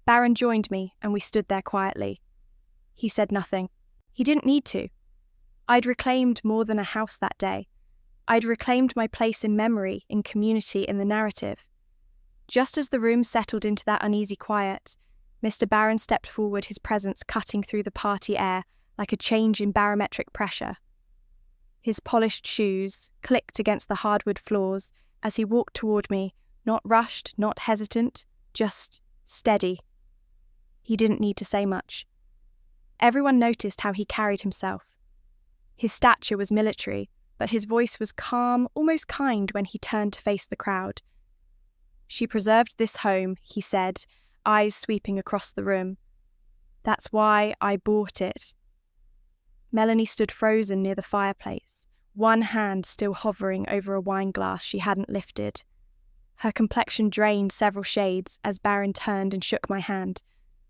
Baron joined me, and we stood there quietly. He said nothing. He didn't need to. I'd reclaimed more than a house that day. I'd reclaimed my place in memory, in community, in the narrative. Just as the room settled into that uneasy quiet, Mr. Baron stepped forward, his presence cutting through the party air like a change in barometric pressure. His polished shoes clicked against the hardwood floors as he walked toward me, not rushed, not hesitant, just steady. He didn't need to say much. Everyone noticed how he carried himself. His stature was military, but his voice was calm, almost kind when he turned to face the crowd. "She preserved this home," he said, eyes sweeping across the room. "That's why I bought it." Melanie stood frozen near the fireplace, one hand still hovering over a wine glass she hadn't lifted. Her complexion drained several shades as Baron turned and shook my hand.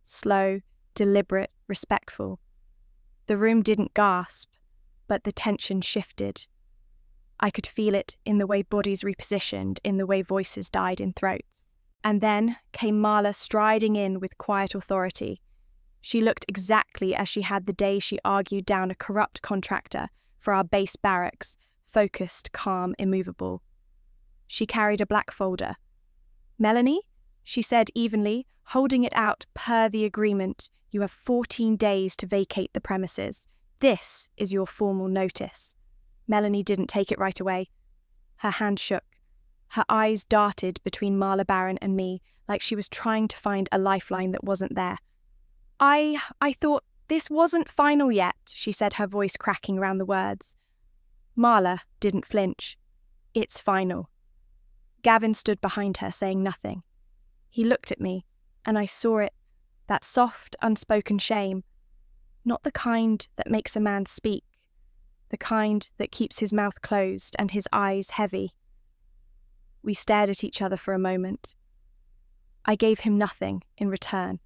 Slow, deliberate, respectful. The room didn't gasp, but the tension shifted. I could feel it in the way bodies repositioned, in the way voices died in throats. And then came Marla striding in with quiet authority. She looked exactly as she had the day she argued down a corrupt contractor for our base barracks, focused, calm, immovable. She carried a black folder. "Melanie," she said evenly, holding it out per the agreement, "you have 14 days to vacate the premises. This is your formal notice." Melanie didn't take it right away. Her hand shook. Her eyes darted between Marla Baron and me, like she was trying to find a lifeline that wasn't there. I thought this wasn't final yet," she said, her voice cracking around the words. Marla didn't flinch. "It's final." Gavin stood behind her, saying nothing. He looked at me, and I saw it, that soft, unspoken shame. Not the kind that makes a man speak, the kind that keeps his mouth closed and his eyes heavy. We stared at each other for a moment. I gave him nothing in return.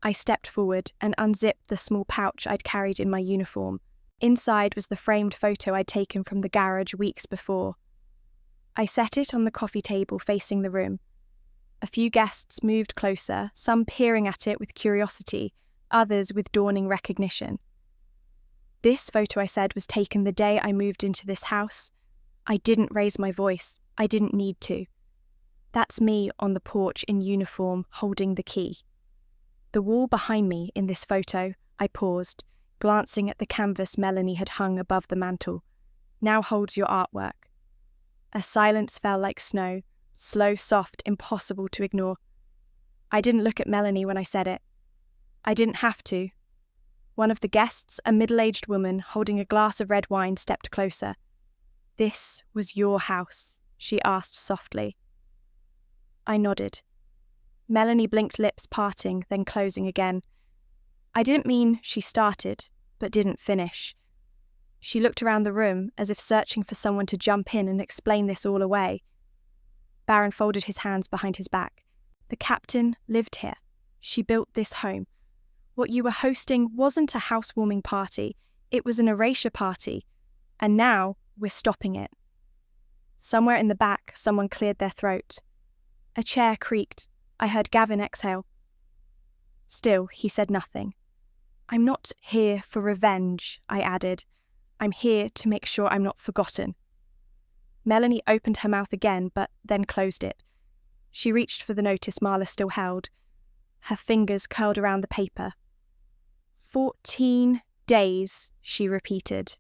I stepped forward and unzipped the small pouch I'd carried in my uniform. Inside was the framed photo I'd taken from the garage weeks before. I set it on the coffee table facing the room. A few guests moved closer, some peering at it with curiosity, others with dawning recognition. This photo, I said, was taken the day I moved into this house. I didn't raise my voice. I didn't need to. That's me on the porch in uniform, holding the key. The wall behind me in this photo, I paused, glancing at the canvas Melanie had hung above the mantel, now holds your artwork. A silence fell like snow, slow, soft, impossible to ignore. I didn't look at Melanie when I said it. I didn't have to. One of the guests, a middle-aged woman holding a glass of red wine, stepped closer. "This was your house?" she asked softly. I nodded. Melanie blinked, lips parting, then closing again. I didn't mean she started, but didn't finish. She looked around the room as if searching for someone to jump in and explain this all away. Baron folded his hands behind his back. The captain lived here. She built this home. What you were hosting wasn't a housewarming party, it was an erasure party, and now we're stopping it. Somewhere in the back, someone cleared their throat. A chair creaked. I heard Gavin exhale. Still, he said nothing. "I'm not here for revenge," I added. "I'm here to make sure I'm not forgotten." Melanie opened her mouth again, but then closed it. She reached for the notice Marla still held. Her fingers curled around the paper. 14 days, she repeated.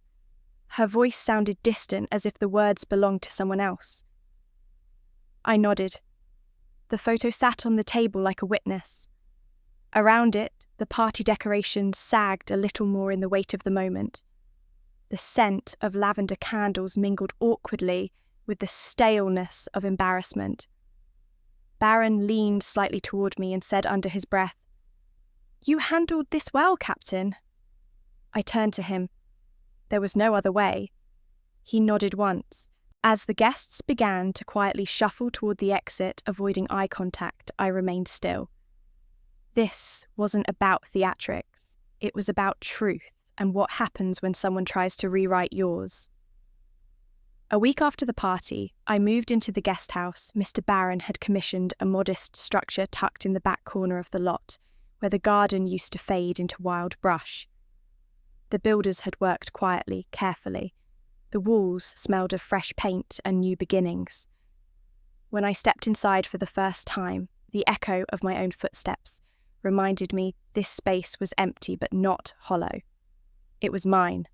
Her voice sounded distant, as if the words belonged to someone else. I nodded. The photo sat on the table like a witness. Around it, the party decorations sagged a little more in the weight of the moment. The scent of lavender candles mingled awkwardly with the staleness of embarrassment. Baron leaned slightly toward me and said under his breath, "You handled this well, Captain." I turned to him. There was no other way. He nodded once. As the guests began to quietly shuffle toward the exit, avoiding eye contact, I remained still. This wasn't about theatrics. It was about truth and what happens when someone tries to rewrite yours. A week after the party, I moved into the guest house Mr. Baron had commissioned, a modest structure tucked in the back corner of the lot, where the garden used to fade into wild brush. The builders had worked quietly, carefully. The walls smelled of fresh paint and new beginnings. When I stepped inside for the first time, the echo of my own footsteps reminded me this space was empty but not hollow. It was mine.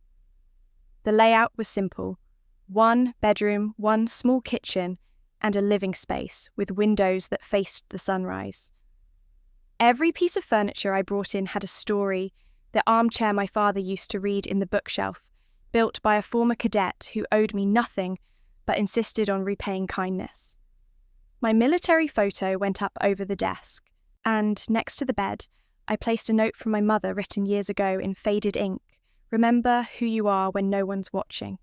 The layout was simple. 1 bedroom, 1 small kitchen, and a living space with windows that faced the sunrise. Every piece of furniture I brought in had a story. The armchair my father used to read in the bookshelf, built by a former cadet who owed me nothing but insisted on repaying kindness. My military photo went up over the desk, and next to the bed, I placed a note from my mother written years ago in faded ink. "Remember who you are when no one's watching."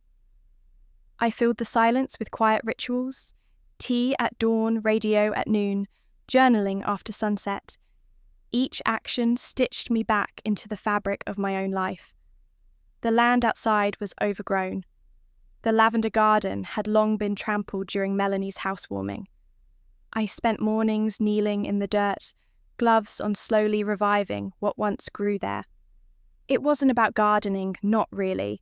I filled the silence with quiet rituals: tea at dawn, radio at noon, journaling after sunset. Each action stitched me back into the fabric of my own life. The land outside was overgrown. The lavender garden had long been trampled during Melanie's housewarming. I spent mornings kneeling in the dirt, gloves on slowly reviving what once grew there. It wasn't about gardening, not really.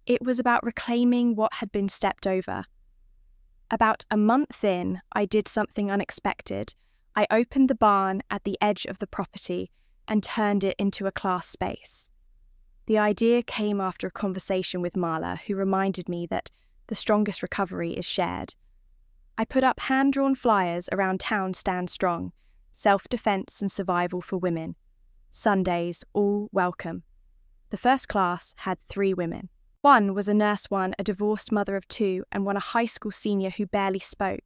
It was about reclaiming what had been stepped over. About a month in, I did something unexpected. I opened the barn at the edge of the property and turned it into a class space. The idea came after a conversation with Marla, who reminded me that the strongest recovery is shared. I put up hand-drawn flyers around town: Stand Strong, self-defense and survival for women. Sundays, all welcome. The first class had 3 women. One was a nurse one, a divorced mother of 2, and one a high school senior who barely spoke.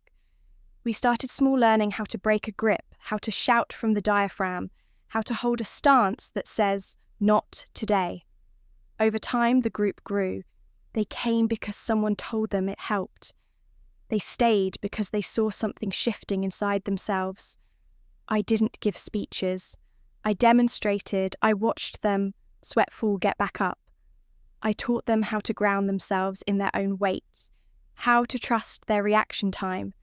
We started small, learning how to break a grip, how to shout from the diaphragm, how to hold a stance that says, "Not today." Over time, the group grew. They came because someone told them it helped. They stayed because they saw something shifting inside themselves. I didn't give speeches. I demonstrated. I watched them, sweatful, get back up. I taught them how to ground themselves in their own weight, how to trust their reaction time,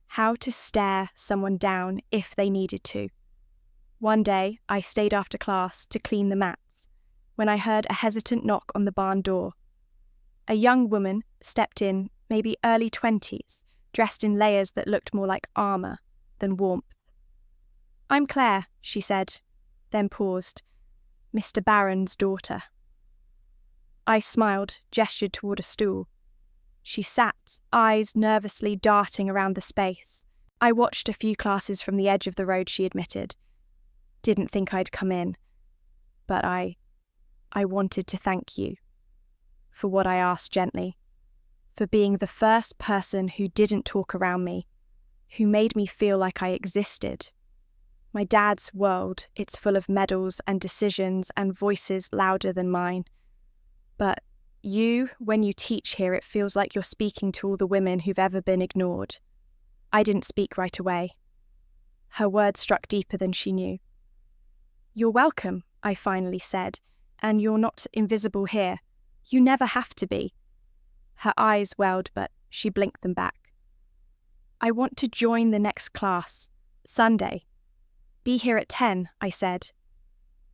how to stare someone down if they needed to. One day, I stayed after class to clean the mats when I heard a hesitant knock on the barn door. A young woman stepped in, maybe early 20s, dressed in layers that looked more like armour than warmth. "I'm Claire," she said, then paused. "Mr. Barron's daughter." I smiled, gestured toward a stool. She sat, eyes nervously darting around the space. I watched a few classes from the edge of the road, she admitted. Didn't think I'd come in, but I wanted to thank you for what I asked gently, for being the first person who didn't talk around me, who made me feel like I existed. My dad's world, it's full of medals and decisions and voices louder than mine. But you, when you teach here, it feels like you're speaking to all the women who've ever been ignored. I didn't speak right away. Her words struck deeper than she knew. "You're welcome," I finally said, "and you're not invisible here. You never have to be." Her eyes welled, but she blinked them back. "I want to join the next class. Sunday. Be here at 10, I said.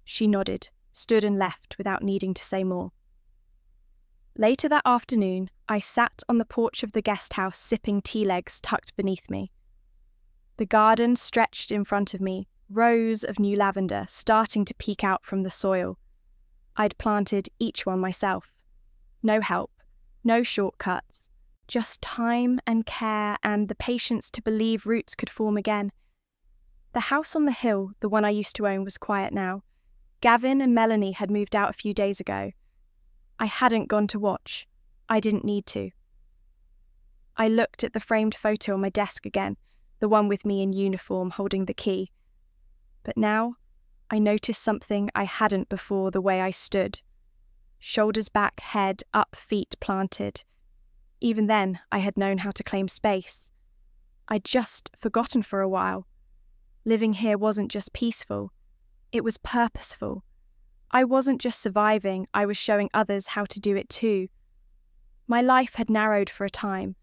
She nodded, stood and left without needing to say more. Later that afternoon, I sat on the porch of the guest house sipping tea legs tucked beneath me. The garden stretched in front of me, rows of new lavender starting to peek out from the soil. I'd planted each one myself. No help, no shortcuts, just time and care and the patience to believe roots could form again. The house on the hill, the one I used to own, was quiet now. Gavin and Melanie had moved out a few days ago. I hadn't gone to watch. I didn't need to. I looked at the framed photo on my desk again, the one with me in uniform holding the key. But now, I noticed something I hadn't before, the way I stood. Shoulders back, head up, feet planted. Even then, I had known how to claim space. I'd just forgotten for a while. Living here wasn't just peaceful. It was purposeful. I wasn't just surviving, I was showing others how to do it too. My life had narrowed for a time,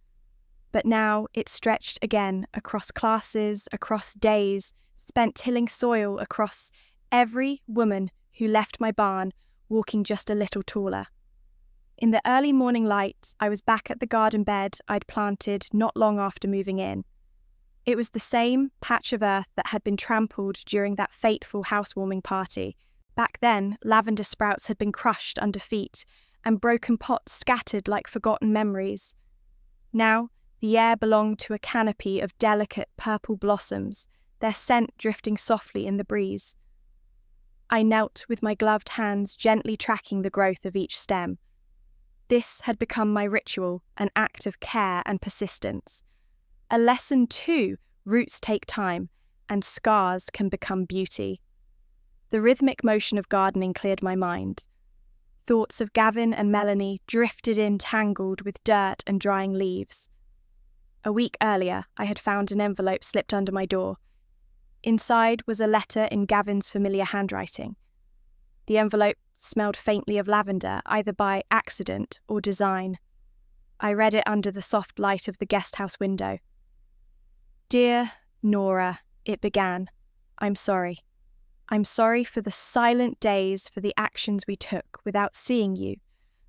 but now it stretched again across classes, across days, spent tilling soil, across every woman who left my barn walking just a little taller. In the early morning light, I was back at the garden bed I'd planted not long after moving in. It was the same patch of earth that had been trampled during that fateful housewarming party. Back then, lavender sprouts had been crushed under feet, and broken pots scattered like forgotten memories. Now, the air belonged to a canopy of delicate purple blossoms, their scent drifting softly in the breeze. I knelt with my gloved hands gently tracking the growth of each stem. This had become my ritual, an act of care and persistence. A lesson too, roots take time, and scars can become beauty. The rhythmic motion of gardening cleared my mind. Thoughts of Gavin and Melanie drifted in tangled with dirt and drying leaves. A week earlier, I had found an envelope slipped under my door. Inside was a letter in Gavin's familiar handwriting. The envelope smelled faintly of lavender, either by accident or design. I read it under the soft light of the guest house window. "Dear Nora," it began, "I'm sorry. I'm sorry for the silent days, for the actions we took without seeing you,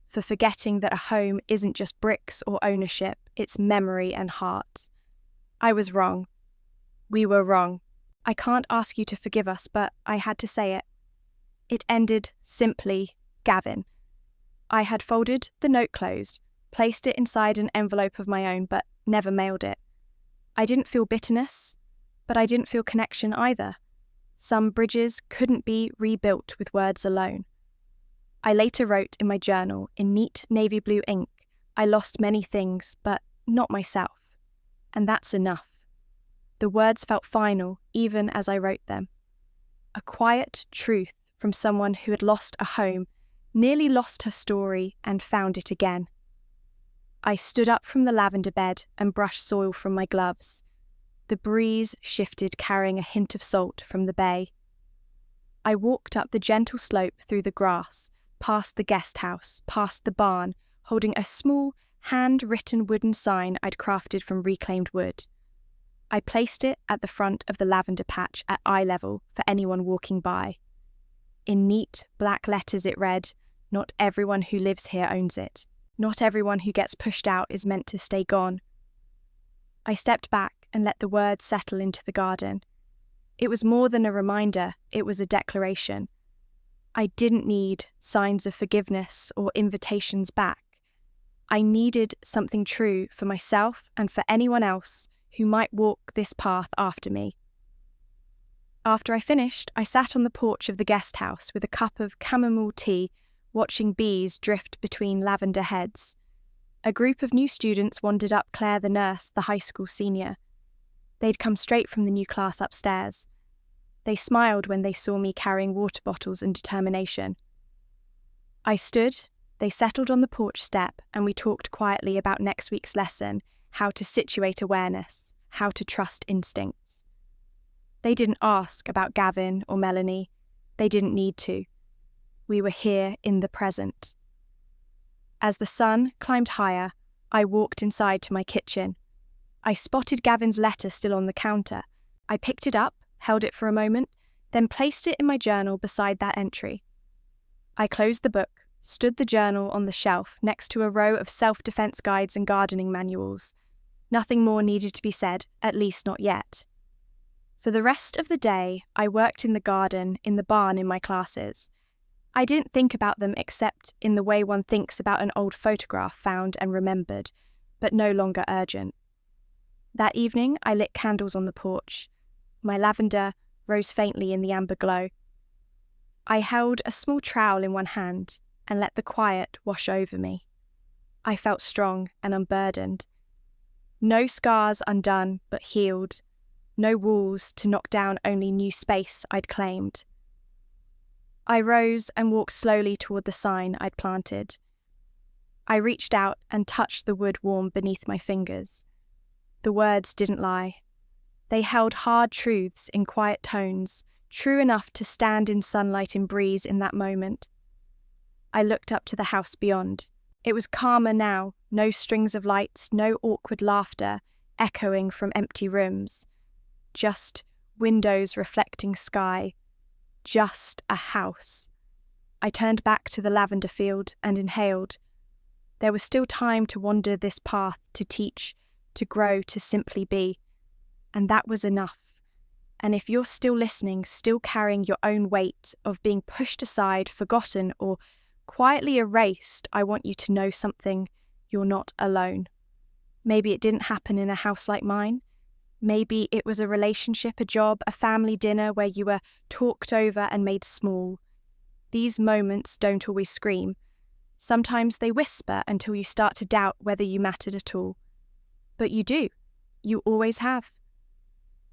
for forgetting that a home isn't just bricks or ownership, it's memory and heart. I was wrong. We were wrong. I can't ask you to forgive us, but I had to say it. It ended simply, Gavin." I had folded the note closed, placed it inside an envelope of my own, but never mailed it. I didn't feel bitterness, but I didn't feel connection either. Some bridges couldn't be rebuilt with words alone. I later wrote in my journal, in neat navy blue ink, "I lost many things, but not myself. And that's enough." The words felt final, even as I wrote them. A quiet truth from someone who had lost a home nearly lost her story and found it again. I stood up from the lavender bed and brushed soil from my gloves. The breeze shifted, carrying a hint of salt from the bay. I walked up the gentle slope through the grass, past the guest house, past the barn, holding a small, hand-written wooden sign I'd crafted from reclaimed wood. I placed it at the front of the lavender patch at eye level for anyone walking by. In neat, black letters it read, "Not everyone who lives here owns it. Not everyone who gets pushed out is meant to stay gone." I stepped back and let the words settle into the garden. It was more than a reminder, it was a declaration. I didn't need signs of forgiveness or invitations back. I needed something true for myself and for anyone else who might walk this path after me. After I finished, I sat on the porch of the guest house with a cup of chamomile tea, watching bees drift between lavender heads. A group of new students wandered up Claire the nurse, the high school senior. They'd come straight from the new class upstairs. They smiled when they saw me carrying water bottles and determination. I stood, they settled on the porch step, and we talked quietly about next week's lesson, how to situate awareness, how to trust instincts. They didn't ask about Gavin or Melanie. They didn't need to. We were here in the present. As the sun climbed higher, I walked inside to my kitchen. I spotted Gavin's letter still on the counter. I picked it up, held it for a moment, then placed it in my journal beside that entry. I closed the book, stood the journal on the shelf next to a row of self-defense guides and gardening manuals. Nothing more needed to be said, at least not yet. For the rest of the day, I worked in the garden, in the barn, in my classes. I didn't think about them except in the way one thinks about an old photograph found and remembered, but no longer urgent. That evening, I lit candles on the porch. My lavender rose faintly in the amber glow. I held a small trowel in one hand and let the quiet wash over me. I felt strong and unburdened. No scars undone but healed. No walls to knock down, only new space I'd claimed. I rose and walked slowly toward the sign I'd planted. I reached out and touched the wood warm beneath my fingers. The words didn't lie. They held hard truths in quiet tones, true enough to stand in sunlight and breeze in that moment. I looked up to the house beyond. It was calmer now, no strings of lights, no awkward laughter echoing from empty rooms. Just windows reflecting sky. Just a house. I turned back to the lavender field and inhaled. There was still time to wander this path, to teach, to grow, to simply be. And that was enough. And if you're still listening, still carrying your own weight of being pushed aside, forgotten, or quietly erased, I want you to know something: you're not alone. Maybe it didn't happen in a house like mine. Maybe it was a relationship, a job, a family dinner where you were talked over and made small. These moments don't always scream. Sometimes they whisper until you start to doubt whether you mattered at all. But you do. You always have.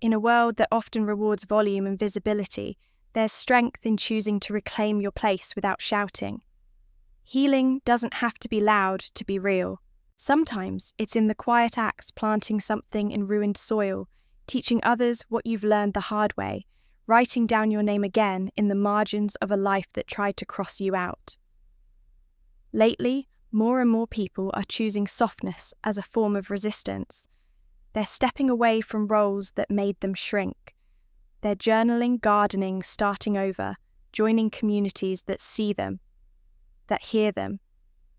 In a world that often rewards volume and visibility, there's strength in choosing to reclaim your place without shouting. Healing doesn't have to be loud to be real. Sometimes it's in the quiet acts, planting something in ruined soil, teaching others what you've learned the hard way, writing down your name again in the margins of a life that tried to cross you out. Lately, more and more people are choosing softness as a form of resistance. They're stepping away from roles that made them shrink. They're journaling, gardening, starting over, joining communities that see them, that hear them.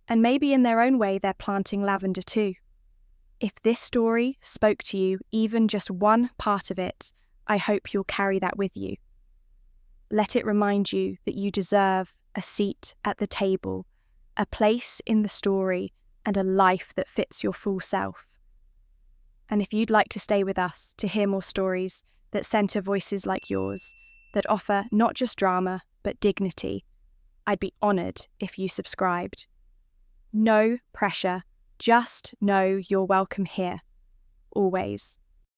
And maybe in their own way they're planting lavender too. If this story spoke to you, even just one part of it, I hope you'll carry that with you. Let it remind you that you deserve a seat at the table, a place in the story, and a life that fits your full self. And if you'd like to stay with us to hear more stories that centre voices like yours, that offer not just drama, but dignity, I'd be honoured if you subscribed. No pressure, just know you're welcome here, always.